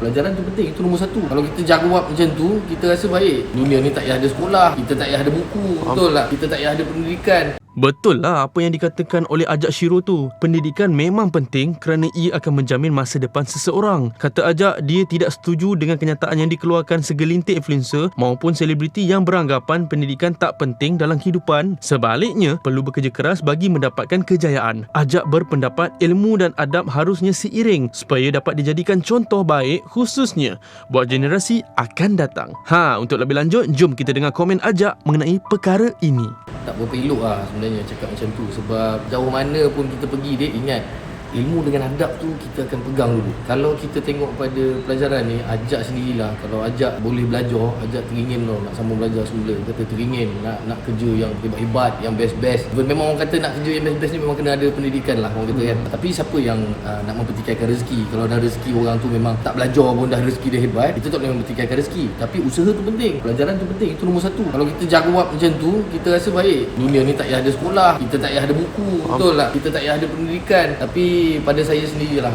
Pelajaran tu penting, itu nombor satu. Kalau kita jawab macam tu, kita rasa baik. Dunia ni tak payah ada sekolah, kita tak payah ada buku, betul lah. Kita tak payah ada pendidikan. Betul lah apa yang dikatakan oleh Ajak Shiro tu. Pendidikan memang penting kerana ia akan menjamin masa depan seseorang. Kata Ajak, dia tidak setuju dengan kenyataan yang dikeluarkan segelintir influencer maupun selebriti yang beranggapan pendidikan tak penting dalam kehidupan. Sebaliknya, perlu bekerja keras bagi mendapatkan kejayaan. Ajak berpendapat ilmu dan adab harusnya seiring supaya dapat dijadikan contoh baik khususnya buat generasi akan datang. Untuk lebih lanjut, jom kita dengar komen Ajak mengenai perkara ini. Tak berapa elok lah sebenarnya cakap macam tu. Sebab jauh mana pun kita pergi, dia ingat ilmu dengan adab tu kita akan pegang dulu. Kalau kita tengok pada pelajaran ni, Ajak sendirilah. Kalau Ajak boleh belajar, Ajak teringin tau nak sambung belajar semula. Kata teringin nak kerja yang hebat-hebat, yang best-best. Memang orang kata nak kerja yang best-best ni memang kena ada pendidikan lah orang kata kan. Tapi siapa yang nak mempertikaikan rezeki? Kalau dah rezeki orang tu memang tak belajar pun dah rezeki dia hebat, kita tak boleh mempertikaikan rezeki. Tapi usaha tu penting, pelajaran tu penting, itu nombor satu. Kalau kita jawab macam tu, kita rasa baik. Dunia ni tak payah ada sekolah, kita tak payah ada buku, betul lah. Kita tak payah ada pendidikan. Tapi pada saya sendirilah,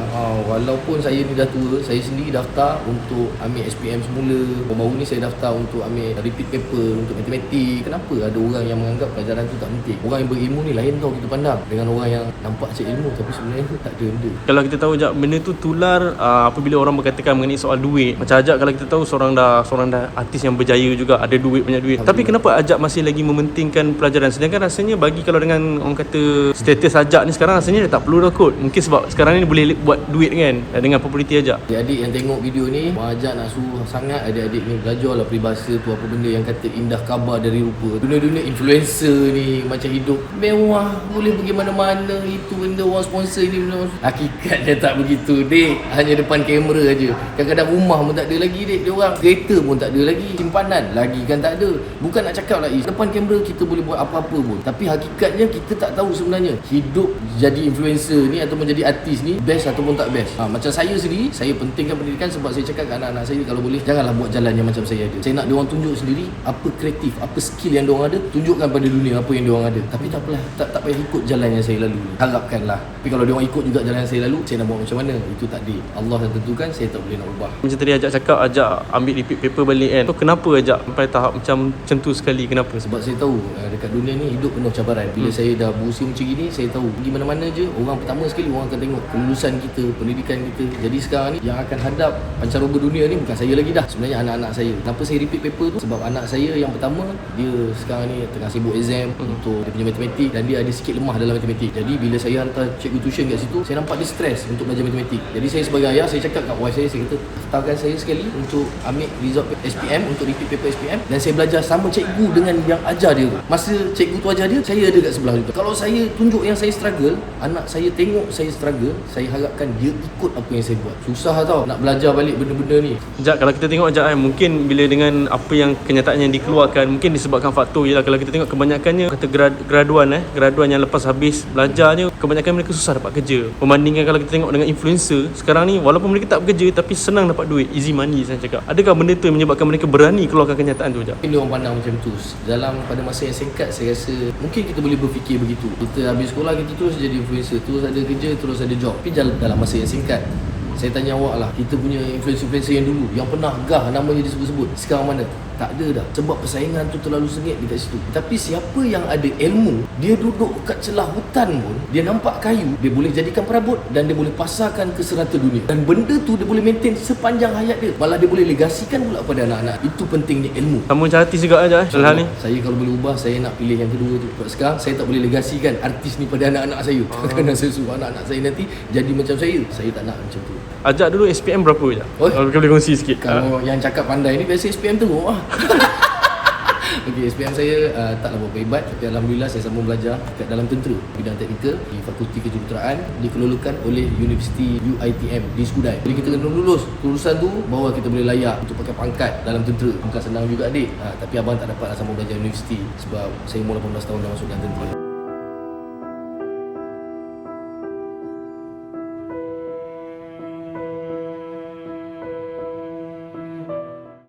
walaupun saya ni dah tua, saya sendiri daftar untuk ambil SPM semula. Baru ni saya daftar untuk ambil repeat paper untuk matematik. Kenapa ada orang yang menganggap pelajaran tu tak penting? Orang yang berilmu ni lain tau kita pandang dengan orang yang nampak cik ilmu tapi sebenarnya tak ada benda. Kalau kita tahu Ajak, benda tu tular apabila orang berkatakan mengenai soal duit. Macam Ajak, kalau kita tahu seorang dah artis yang berjaya juga, ada duit, banyak duit. Tapi kenapa Ajak masih lagi mementingkan pelajaran? Sedangkan rasanya bagi kalau dengan orang kata status Ajak ni sekarang, rasanya dia tak perlu dah kot. Mungkin sebab sekarang ni boleh buat duit kan dengan populariti Ajak. Adik-adik yang tengok video ni, Ajak nak suruh sangat adik-adik ni belajarlah peribahasa tu, apa benda yang kata indah khabar dari rupa. Dunia-dunia influencer ni macam hidup mewah, boleh pergi mana-mana, itu benda orang sponsor ni benda. Hakikatnya tak begitu dek, hanya depan kamera aja. Kadang-kadang rumah pun tak ada lagi dek, dia orang kereta pun tak ada lagi, simpanan lagi kan tak ada. Bukan nak cakap lah depan kamera kita boleh buat apa-apa pun, tapi hakikatnya kita tak tahu sebenarnya hidup jadi influencer ni ataupun jadi artis ni best ataupun tak best. Macam saya sendiri, saya pentingkan pendidikan sebab saya cakap ke anak-anak saya, kalau boleh janganlah buat jalan yang macam saya ada. Saya nak diorang tunjuk sendiri apa kreatif, apa skill yang diorang ada, tunjukkan pada dunia apa yang diorang ada. Tapi tak apalah, tak payah ikut jalan yang saya lalu. Harapkanlah. Tapi kalau diorang ikut juga jalan yang saya lalu, saya nak buat macam mana? Itu takdir Allah yang tentukan, saya tak boleh nak ubah. Macam tadi Ajak cakap, Ajak ambil repeat paper balik kan. So kenapa Ajak sampai tahap macam tu sekali? Kenapa? Sebab saya tahu dekat dunia ni hidup penuh cabaran. Bila saya dah berusia macam gini, saya tahu pergi mana-mana je, orang pertama sekali orang akan tengok kelulusan kita, pendidikan kita. Jadi sekarang ni yang akan hadap pancaroba dunia ni bukan saya lagi dah, sebenarnya anak-anak saya. Kenapa saya repeat paper tu? Sebab anak saya yang pertama, dia sekarang ni tengah sibuk exam untuk dia punya matematik dan dia ada sikit lemah dalam matematik. Jadi bila saya hantar cikgu tuition kat situ, saya nampak dia stres untuk belajar matematik. Jadi saya sebagai ayah, saya cakap kat wife saya kata, daftarkan saya sekali untuk ambil result SPM, untuk repeat paper SPM, dan saya belajar sama cikgu dengan yang ajar dia. Masa cikgu tu ajar dia, saya ada kat sebelah dia. Kalau saya tunjuk yang saya struggle, anak saya tengok saya struggle, saya harapkan dia ikut apa yang saya buat. Susah tau nak belajar balik benda-benda ni. Ajak, kalau kita tengok Ajak mungkin bila dengan apa yang kenyataan yang dikeluarkan, mungkin disebabkan faktor ialah kalau kita tengok kebanyakannya kata graduan yang lepas habis belajarnya, kebanyakan mereka susah dapat kerja. Membandingkan kalau kita tengok dengan influencer sekarang ni, walaupun mereka tak bekerja tapi senang dapat duit, easy money saya cakap. Adakah benda tu yang menyebabkan mereka berani keluarkan kenyataan tu Ajak? Ini orang pandang macam tu. Dalam pada masa yang singkat, saya rasa mungkin kita boleh berfikir begitu. Kita habis sekolah, kita terus jadi influencer, terus ada kerja, terus ada job. Tapi dalam masa yang singkat, saya tanya awak lah, kita punya influencer-influencer yang dulu, yang pernah gah namanya disebut-sebut, sekarang mana? Tak ada dah. Sebab persaingan tu terlalu sengit dekat situ. Tapi siapa yang ada ilmu, dia duduk kat celah hutan pun, dia nampak kayu, dia boleh jadikan perabot dan dia boleh pasarkan ke serata dunia. Dan benda tu dia boleh maintain sepanjang hayat dia. Malah dia boleh legasikan pula pada anak-anak. Itu pentingnya ilmu. Kamu macam artis juga Ajak dalam hal ni? Saya kalau boleh ubah, saya nak pilih yang kedua tu. Sebab sekarang saya tak boleh legasikan artis ni pada anak-anak saya. Kerana saya suruh anak-anak saya nanti jadi macam saya tak nak macam tu. Ajak dulu SPM berapa Ajak? Kalau boleh kongsi sikit. Kalau yang cakap pandai ni biasa SPM teruk lah. Okey, SPM saya taklah berapa hebat, tapi alhamdulillah saya sambung belajar kat dalam tentera, bidang teknikal di Fakulti Kejuruteraan, dikekelolakan oleh Universiti UiTM di Skudai. Jadi kita kena lulus lulusan tu baru kita boleh layak untuk pakai pangkat dalam tentera. Bukan senang juga adik. Tapi abang tak dapat sambung belajar universiti sebab saya umur 18 tahun dah masuk dalam tentera.